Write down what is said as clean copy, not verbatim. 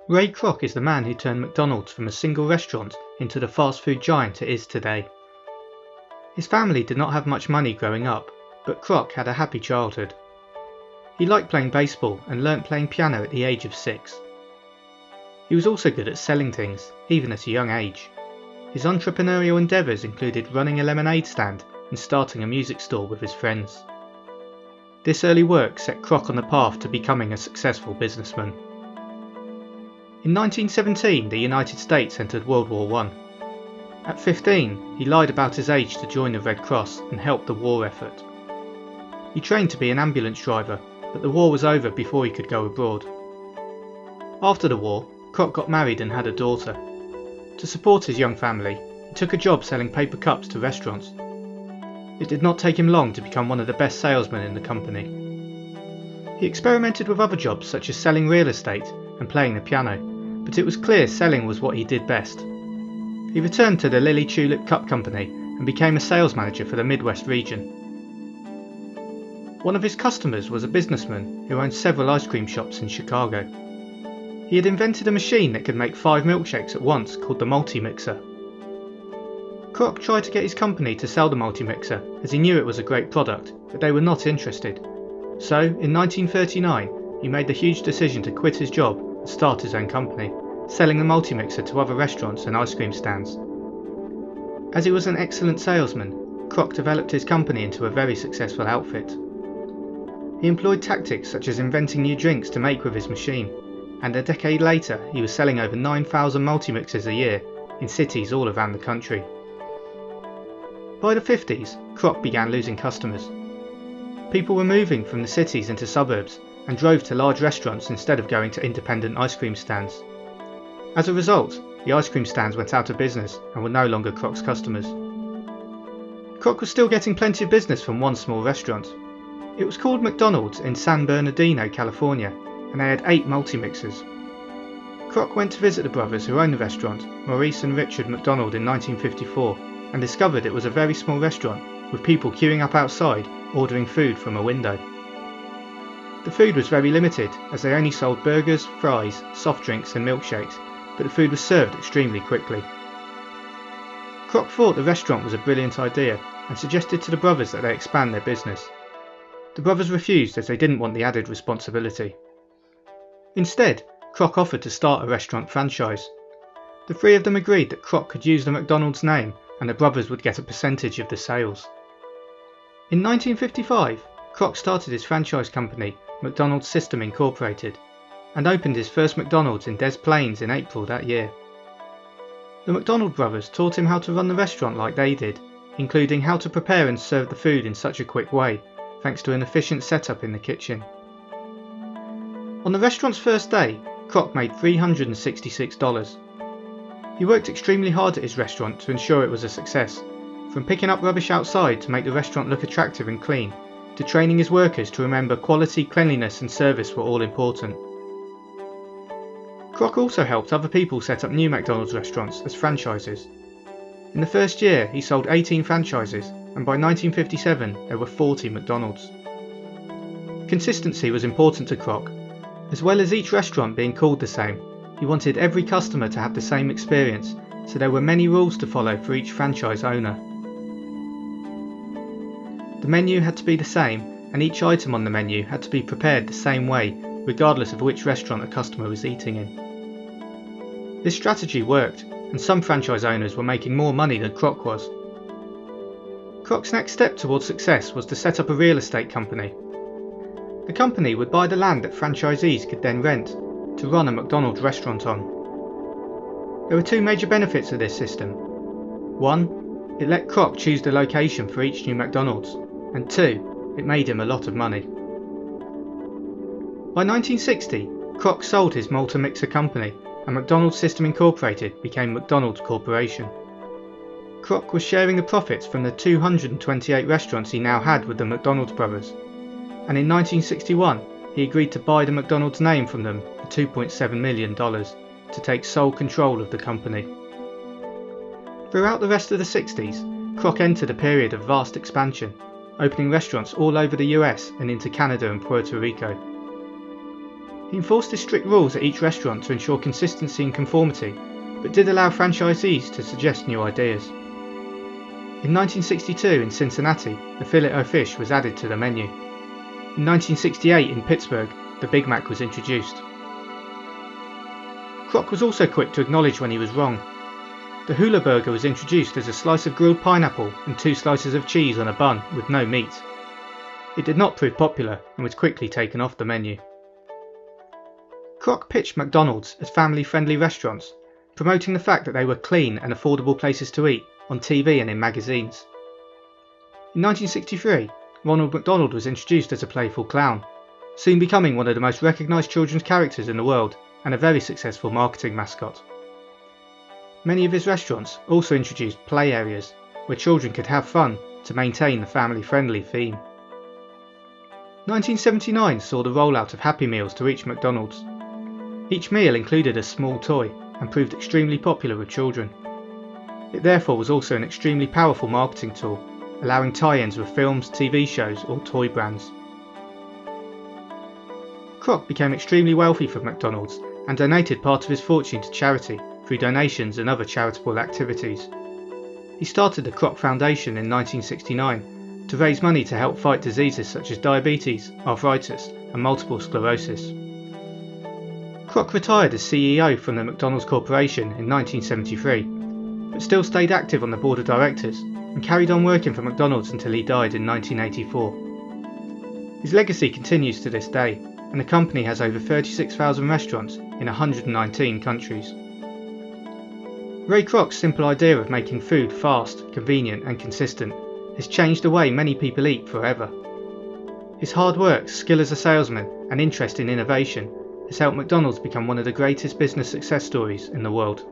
Ray Kroc is the man who turned McDonald's from a single restaurant into the fast food giant it is today. His family did not have much money growing up, but Kroc had a happy childhood. He liked playing baseball and learnt playing piano at the age of 6. He was also good at selling things, even at a young age. His entrepreneurial endeavours included running a lemonade stand and starting a music store with his friends. This early work set Kroc on the path to becoming a successful businessman. In 1917, the United States entered World War I. At 15, he lied about his age to join the Red Cross and help the war effort. He trained to be an ambulance driver, but the war was over before he could go abroad. After the war, Kroc got married and had a daughter. To support his young family, he took a job selling paper cups to restaurants. It did not take him long to become one of the best salesmen in the company. He experimented with other jobs such as selling real estate and playing the piano, but it was clear selling was what he did best. He returned to the LILY-TULIP Cup Company and became a sales manager for the Midwest region. One of his customers was a businessman who owned several ice cream shops in Chicago. He had invented a machine that could make 5 milkshakes at once called the MULTIMIXER. Kroc tried to get his company to sell the MULTIMIXER as he knew it was a great product, but they were not interested. So, in 1939, he made the huge decision to quit his job and start his own company, selling the MULTIMIXER to other restaurants and ice cream stands. As he was an excellent salesman, Kroc developed his company into a very successful outfit. He employed tactics such as inventing new drinks to make with his machine, and a decade later he was selling over 9,000 MULTIMIXERs a year in cities all around the country. By the 50s, Kroc began losing customers. People were moving from the cities into suburbs and drove to large restaurants instead of going to independent ice cream stands. As a result, the ice cream stands went out of business and were no longer Kroc's customers. Kroc was still getting plenty of business from one small restaurant. It was called McDonald's in San Bernardino, California, and they had 8 MULTIMIXERs. Kroc went to visit the brothers who owned the restaurant, Maurice and Richard McDonald, in 1954, and discovered it was a very small restaurant with people queuing up outside ordering food from a window. The food was very limited as they only sold burgers, fries, soft drinks and milkshakes, but the food was served extremely quickly. Kroc thought the restaurant was a brilliant idea and suggested to the brothers that they expand their business. The brothers refused as they didn't want the added responsibility. Instead, Kroc offered to start a restaurant franchise. The 3 of them agreed that Kroc could use the McDonald's name and the brothers would get a percentage of the sales. In 1955, Kroc started his franchise company, McDonald's System Incorporated, and opened his first McDonald's in Des Plaines in April that year. The McDonald brothers taught him how to run the restaurant like they did, including how to prepare and serve the food in such a quick way, thanks to an efficient setup in the kitchen. On the restaurant's first day, Kroc made $366. He worked extremely hard at his restaurant to ensure it was a success, from picking up rubbish outside to make the restaurant look attractive and clean, to training his workers to remember quality, cleanliness and service were all important. Kroc also helped other people set up new McDonald's restaurants as franchises. In the first year he sold 18 franchises, and by 1957 there were 40 McDonald's. Consistency was important to Kroc. As well as each restaurant being called the same, he wanted every customer to have the same experience, so there were many rules to follow for each franchise owner. The menu had to be the same, and each item on the menu had to be prepared the same way, regardless of which restaurant a customer was eating in. This strategy worked, and some franchise owners were making more money than Kroc was. Kroc's next step towards success was to set up a real estate company. The company would buy the land that franchisees could then rent to run a McDonald's restaurant on. There were 2 major benefits of this system. 1, it let Kroc choose the location for each new McDonald's, and 2, it made him a lot of money. By 1960, Kroc sold his MALT-A-MIXER company, and McDonald's System Incorporated became McDonald's Corporation. Kroc was sharing the profits from the 228 restaurants he now had with the McDonald's brothers, and in 1961 he agreed to buy the McDonald's name from them for $2.7 million to take sole control of the company. Throughout the rest of the 60s, Kroc entered a period of vast expansion, opening restaurants all over the US and into Canada and Puerto Rico. He enforced his strict rules at each restaurant to ensure consistency and conformity, but did allow franchisees to suggest new ideas. In 1962 in Cincinnati, the Filet-O-Fish was added to the menu. In 1968 in Pittsburgh, the Big Mac was introduced. Kroc was also quick to acknowledge when he was wrong. The Hula Burger was introduced as a slice of grilled pineapple and 2 slices of cheese on a bun with no meat. It did not prove popular and was quickly taken off the menu. Kroc pitched McDonald's as family-friendly restaurants, promoting the fact that they were clean and affordable places to eat on TV and in magazines. In 1963, Ronald McDonald was introduced as a playful clown, soon becoming one of the most recognised children's characters in the world and a very successful marketing mascot. Many of his restaurants also introduced play areas where children could have fun to maintain the family-friendly theme. 1979 saw the rollout of Happy Meals to each McDonald's. Each meal included a small toy and proved extremely popular with children. It therefore was also an extremely powerful marketing tool, allowing tie-ins with films, TV shows or toy brands. Kroc became extremely wealthy from McDonald's and donated part of his fortune to charity through donations and other charitable activities. He started the Kroc Foundation in 1969 to raise money to help fight diseases such as diabetes, arthritis and multiple sclerosis. Kroc retired as CEO from the McDonald's Corporation in 1973, but still stayed active on the board of directors and carried on working for McDonald's until he died in 1984. His legacy continues to this day, and the company has over 36,000 restaurants in 119 countries. Ray Kroc's simple idea of making food fast, convenient and consistent has changed the way many people eat forever. His hard work, skill as a salesman and interest in innovation has helped McDonald's become one of the greatest business success stories in the world.